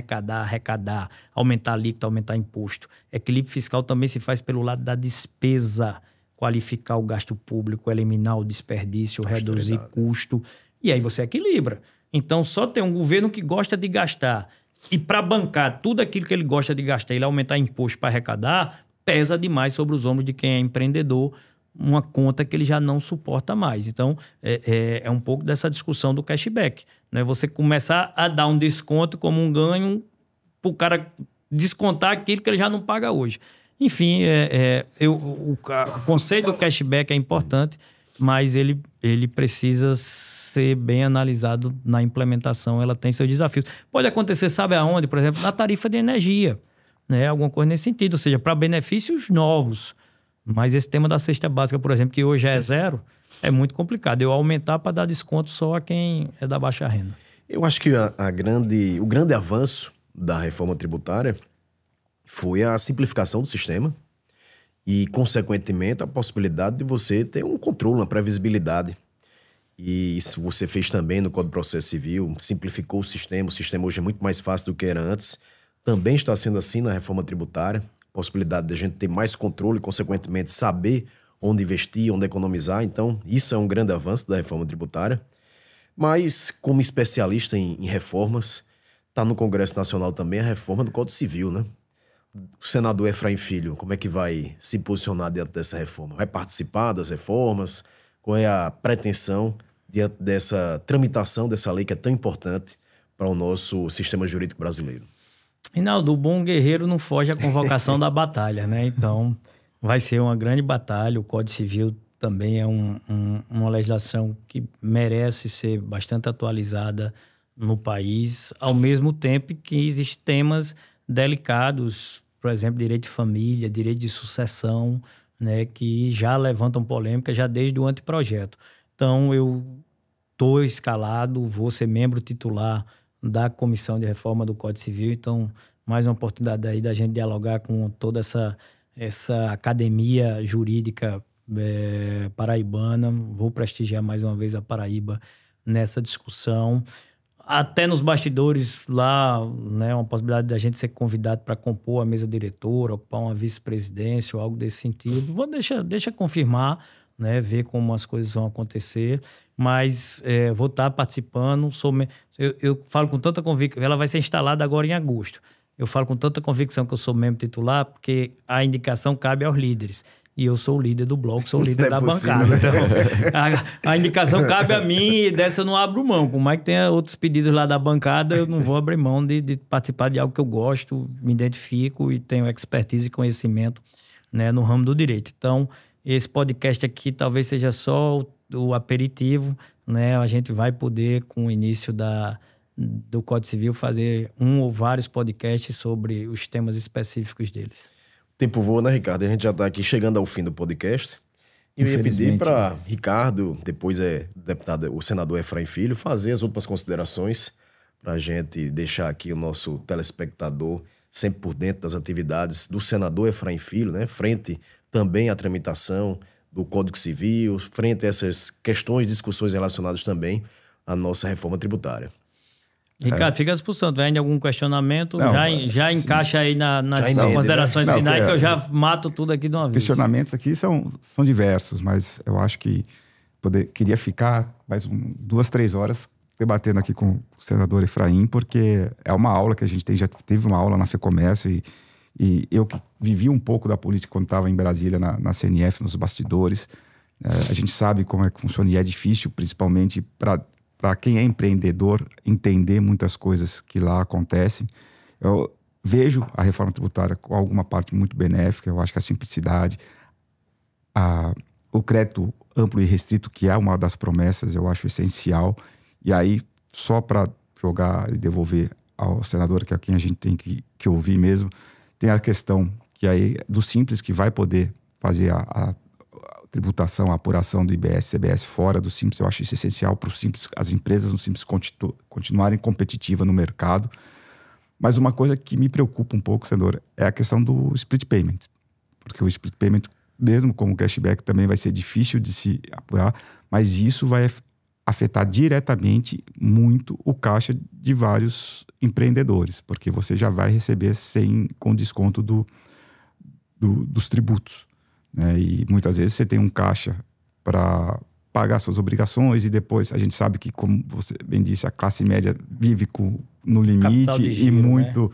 aumentar alíquota, aumentar imposto. Equilíbrio fiscal também se faz pelo lado da despesa, qualificar o gasto público, eliminar o desperdício, reduzir custo, e aí você equilibra. Então, só tem um governo que gosta de gastar. E para bancar tudo aquilo que ele gosta de gastar, ele aumentar imposto para arrecadar, pesa demais sobre os ombros de quem é empreendedor, uma conta que ele já não suporta mais. Então, é um pouco dessa discussão do cashback, né? Você começar a dar um desconto como um ganho para o cara descontar aquilo que ele já não paga hoje. Enfim, o conceito do cashback é importante, mas ele precisa ser bem analisado na implementação, ela tem seus desafios. Pode acontecer, sabe aonde? Por exemplo, na tarifa de energia, né? Alguma coisa nesse sentido, ou seja, para benefícios novos. Mas esse tema da cesta básica, por exemplo, que hoje é 0, é muito complicado. Eu aumentar para dar desconto só a quem é da baixa renda. Eu acho que o grande avanço da reforma tributária foi a simplificação do sistema e, consequentemente, a possibilidade de você ter um controle, uma previsibilidade. E isso você fez também no Código de Processo Civil, simplificou o sistema hoje é muito mais fácil do que era antes. Também está sendo assim na reforma tributária, possibilidade de a gente ter mais controle e, consequentemente, saber onde investir, onde economizar. Então, isso é um grande avanço da reforma tributária. Mas, como especialista em reformas, está no Congresso Nacional também a reforma do Código Civil, né? O senador Efraim Filho, como é que vai se posicionar dentro dessa reforma? Vai participar das reformas? qual é a pretensão diante dessa tramitação dessa lei que é tão importante para o nosso sistema jurídico brasileiro? Reinaldo, o bom guerreiro não foge à convocação da batalha, né? Então, vai ser uma grande batalha. O Código Civil também é uma legislação que merece ser bastante atualizada no país, ao mesmo tempo que existem temas delicados, por exemplo, direito de família, direito de sucessão, né, que já levantam polêmica já desde o anteprojeto. Então, eu estou escalado, vou ser membro titular da Comissão de Reforma do Código Civil, então, mais uma oportunidade aí da gente dialogar com toda essa academia jurídica paraibana. Vou prestigiar mais uma vez a Paraíba nessa discussão. Até nos bastidores lá, né, uma possibilidade da gente ser convidado para compor a mesa diretora, ocupar uma vice-presidência ou algo desse sentido. Deixa confirmar, né, ver como as coisas vão acontecer, mas vou estar participando. Eu falo com tanta convicção, ela vai ser instalada agora em agosto. Eu falo com tanta convicção que eu sou membro titular, porque a indicação cabe aos líderes. E eu sou o líder do bloco, sou o líder da bancada. Né? Então, a indicação cabe a mim e dessa eu não abro mão. Por mais que tenha outros pedidos lá da bancada, eu não vou abrir mão de participar de algo que eu gosto, me identifico e tenho expertise e conhecimento, né, no ramo do direito. Então, esse podcast aqui talvez seja só o aperitivo, né? A gente vai poder, com o início do Código Civil, fazer um ou vários podcasts sobre os temas específicos deles. O tempo voa, né, Ricardo? A gente já está aqui chegando ao fim do podcast. E eu ia pedir para Ricardo, depois o senador Efraim Filho, fazer as últimas considerações para a gente deixar aqui o nosso telespectador sempre por dentro das atividades do senador Efraim Filho, né? Frente também à tramitação do Código Civil, frente a essas questões, discussões relacionadas também à nossa reforma tributária. Ricardo, fica à disposição. Tu vem algum questionamento? Não, já encaixa aí nas considerações finais, que eu já mato tudo aqui de uma vez. Questionamentos aqui são diversos, mas eu acho que queria ficar mais 2, 3 horas debatendo aqui com o senador Efraim, porque é uma aula que a gente já teve uma aula na FEComércio e eu que vivi um pouco da política quando estava em Brasília, na CNF, nos bastidores. A gente sabe como é que funciona e é difícil, principalmente para quem é empreendedor, entender muitas coisas que lá acontecem. Eu vejo a reforma tributária com alguma parte muito benéfica. Eu acho que a simplicidade, o crédito amplo e restrito, que é uma das promessas, eu acho essencial. E aí, só para jogar e devolver ao senador, que é quem a gente tem que ouvir mesmo, tem a questão que aí do Simples, que vai poder fazer a tributação, a apuração do IBS, CBS fora do Simples. Eu acho isso essencial para as empresas no Simples continuarem competitivas no mercado. Mas uma coisa que me preocupa um pouco, senador, é a questão do split payment. Porque o split payment, mesmo com o cashback, também vai ser difícil de se apurar, mas isso vai afetar diretamente muito o caixa de vários empreendedores, porque você já vai receber com desconto dos tributos. Né? E muitas vezes você tem um caixa para pagar suas obrigações e depois a gente sabe que, como você bem disse, a classe média vive no limite giro, e muito,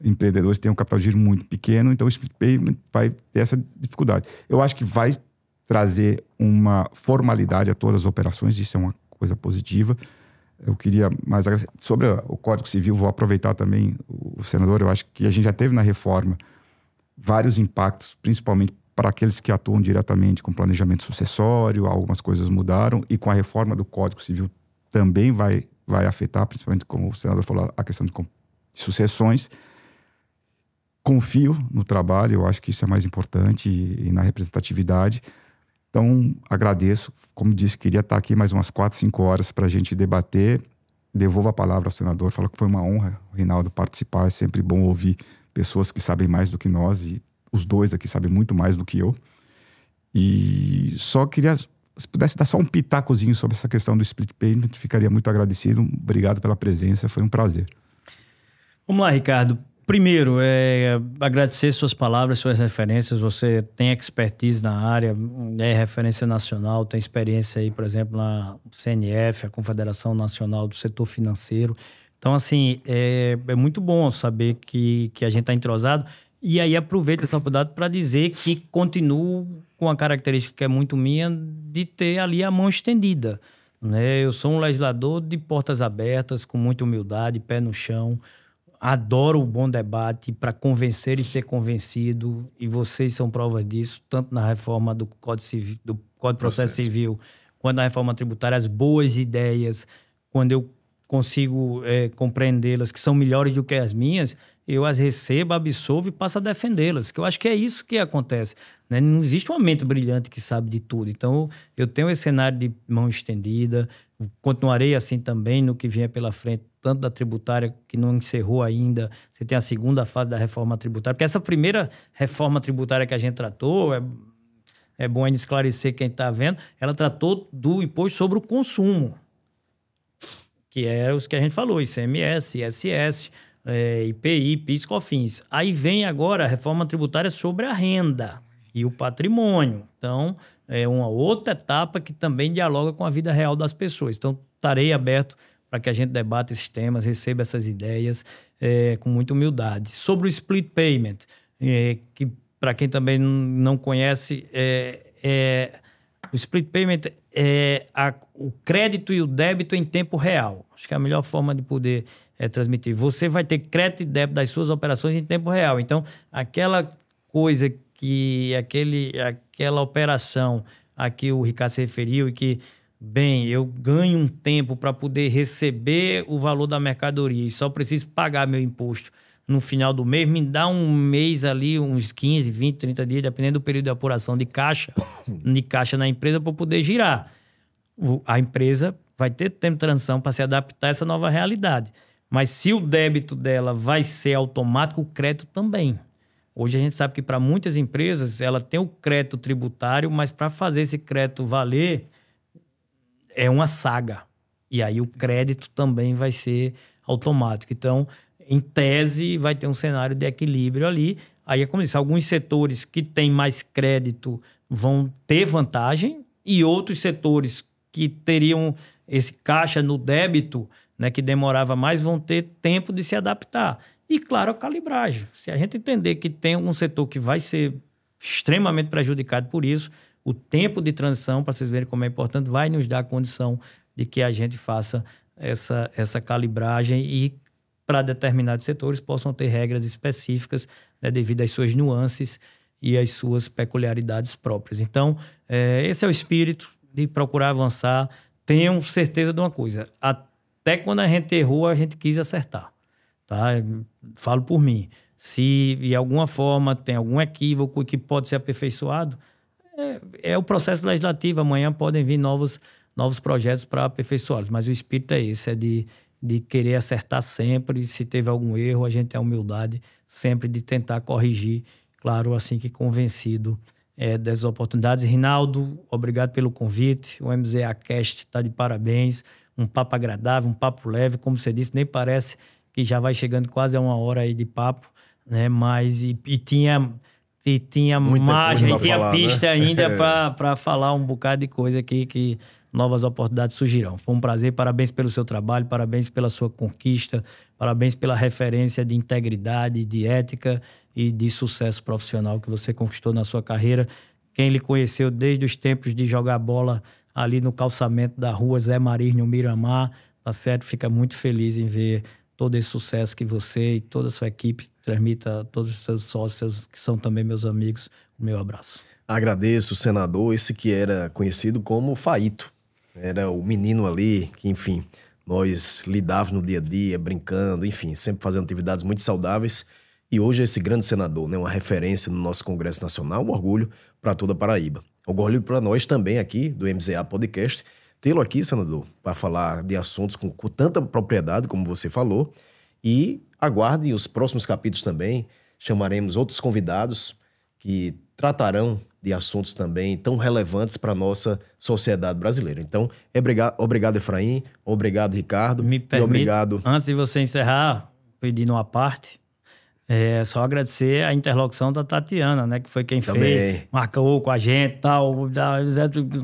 né? Empreendedores têm um capital de giro muito pequeno, então o split payment vai ter essa dificuldade. Eu acho que vai trazer uma formalidade a todas as operações, isso é uma coisa positiva. Eu queria mais agradecer. Sobre o Código Civil, vou aproveitar também o senador, eu acho que a gente já teve na reforma vários impactos, principalmente para aqueles que atuam diretamente com planejamento sucessório, algumas coisas mudaram, e com a reforma do Código Civil também vai afetar, principalmente, como o senador falou, a questão de sucessões. Confio no trabalho, eu acho que isso é mais importante, e na representatividade. Então, agradeço. Como disse, queria estar aqui mais umas 4, 5 horas para a gente debater. Devolvo a palavra ao senador, falo que foi uma honra, Reinaldo, participar. É sempre bom ouvir pessoas que sabem mais do que nós, e os dois aqui sabem muito mais do que eu. E só queria, se pudesse dar só um pitacozinho sobre essa questão do split payment, ficaria muito agradecido. Obrigado pela presença, foi um prazer. Vamos lá, Ricardo. Primeiro, agradecer suas palavras, suas referências. Você tem expertise na área, é referência nacional, tem experiência aí, por exemplo, na CNF, a Confederação Nacional do Setor Financeiro. Então, assim, é muito bom saber que a gente está entrosado. E aí aproveito essa oportunidade para dizer que continuo com a característica que é muito minha de ter ali a mão estendida, né? Eu sou um legislador de portas abertas, com muita humildade, pé no chão. Adoro o bom debate para convencer e ser convencido, e vocês são provas disso, tanto na reforma do Código Civil, do Código de Processo Civil, quanto na reforma tributária, as boas ideias, quando eu consigo compreendê-las, que são melhores do que as minhas, eu as recebo, absolvo e passo a defendê-las, que eu acho que é isso que acontece, né? Não existe uma mente brilhante que sabe de tudo. Então, eu tenho esse cenário de mão estendida, continuarei assim também no que vier pela frente, tanto da tributária, que não encerrou ainda, você tem a segunda fase da reforma tributária, porque essa primeira reforma tributária que a gente tratou, é bom ainda esclarecer quem está vendo, ela tratou do imposto sobre o consumo, que é os que a gente falou, ICMS, ISS, IPI, PIS, COFINS. Aí vem agora a reforma tributária sobre a renda e o patrimônio. Então, é uma outra etapa que também dialoga com a vida real das pessoas. Então, estarei aberto para que a gente debata esses temas, receba essas ideias com muita humildade. Sobre o split payment, que para quem também não conhece, o split payment é o crédito e o débito em tempo real. Acho que é a melhor forma de poder transmitir. Você vai ter crédito e débito das suas operações em tempo real. Então, aquela coisa aquela operação a que o Ricardo se referiu e que, bem, eu ganho um tempo para poder receber o valor da mercadoria e só preciso pagar meu imposto no final do mês, me dá um mês ali, uns 15, 20, 30 dias, dependendo do período de apuração de caixa na empresa para poder girar. A empresa vai ter tempo de transição para se adaptar a essa nova realidade. Mas se o débito dela vai ser automático, o crédito também. Hoje a gente sabe que para muitas empresas ela tem o crédito tributário, mas para fazer esse crédito valer é uma saga. E aí o crédito também vai ser automático. Então, em tese, vai ter um cenário de equilíbrio ali. Aí é como eu disse, alguns setores que têm mais crédito vão ter vantagem e outros setores que teriam esse caixa no débito, né, que demorava mais, vão ter tempo de se adaptar. E, claro, a calibragem. Se a gente entender que tem um setor que vai ser extremamente prejudicado por isso, o tempo de transição, para vocês verem como é importante, vai nos dar a condição de que a gente faça essa calibragem e, para determinados setores, possam ter regras específicas, né, devido às suas nuances e às suas peculiaridades próprias. Então, esse é o espírito de procurar avançar. Tenham certeza de uma coisa, até quando a gente errou, a gente quis acertar. Tá? Falo por mim. Se de alguma forma tem algum equívoco que pode ser aperfeiçoado, é o processo legislativo. Amanhã podem vir novos projetos para aperfeiçoá-los. Mas o espírito é esse, é de querer acertar sempre. Se teve algum erro, a gente tem a humildade sempre de tentar corrigir. Claro, assim que convencido dessas oportunidades. Rinaldo, obrigado pelo convite. O MZA Cast está de parabéns. Um papo agradável, um papo leve. Como você disse, nem parece que já vai chegando quase a uma hora aí de papo, né? Mas tinha muita margem, tinha falar, pista, né? Ainda para falar um bocado de coisa aqui que novas oportunidades surgirão. Foi um prazer, parabéns pelo seu trabalho, parabéns pela sua conquista, parabéns pela referência de integridade, de ética e de sucesso profissional que você conquistou na sua carreira. Quem lhe conheceu desde os tempos de jogar bola ali no calçamento da rua Zé Maris, no Miramar, tá certo? Fica muito feliz em ver todo esse sucesso que você e toda a sua equipe transmita a todos os seus sócios, que são também meus amigos. O meu abraço. Agradeço, senador, esse que era conhecido como Faíto. Era o menino ali que, enfim, nós lidávamos no dia a dia, brincando, enfim, sempre fazendo atividades muito saudáveis. E hoje esse grande senador, né, uma referência no nosso Congresso Nacional, um orgulho para toda a Paraíba. Orgulho para nós também aqui do MZA Podcast, tê-lo aqui, senador, para falar de assuntos com tanta propriedade, como você falou. E aguarde os próximos capítulos também. Chamaremos outros convidados que tratarão de assuntos também tão relevantes para a nossa sociedade brasileira. Então, obrigado, Efraim. Obrigado, Ricardo. Me permite, e obrigado. Antes de você encerrar, pedindo uma parte, só agradecer a interlocução da Tatiana, né? Que foi quem fez, marcou com a gente e tal.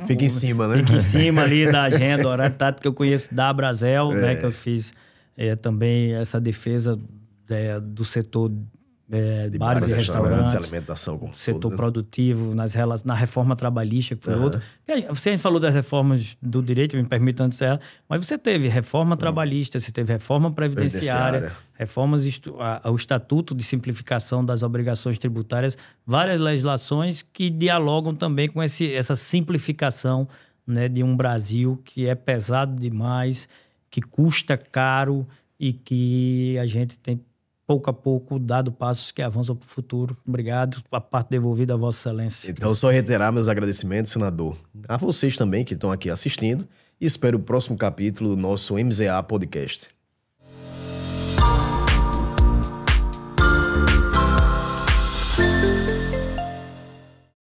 Fica em cima, né? Fica em cima ali da agenda, horário tático que eu conheço da Brasel, né? Que eu fiz também essa defesa do setor bares e restaurantes, alimentação, como setor produtivo, na reforma trabalhista, que foi outra. Você falou das reformas do direito, me permite antes mas você teve reforma trabalhista, você teve reforma previdenciária, reformas ao Estatuto de Simplificação das Obrigações Tributárias, várias legislações que dialogam também com essa simplificação, né, de um Brasil que é pesado demais, que custa caro e que a gente tem pouco a pouco, dado passos que avançam para o futuro. Obrigado. A parte devolvida a Vossa Excelência. Então, só reiterar meus agradecimentos, senador. A vocês também que estão aqui assistindo. E espero o próximo capítulo do nosso MZA Podcast.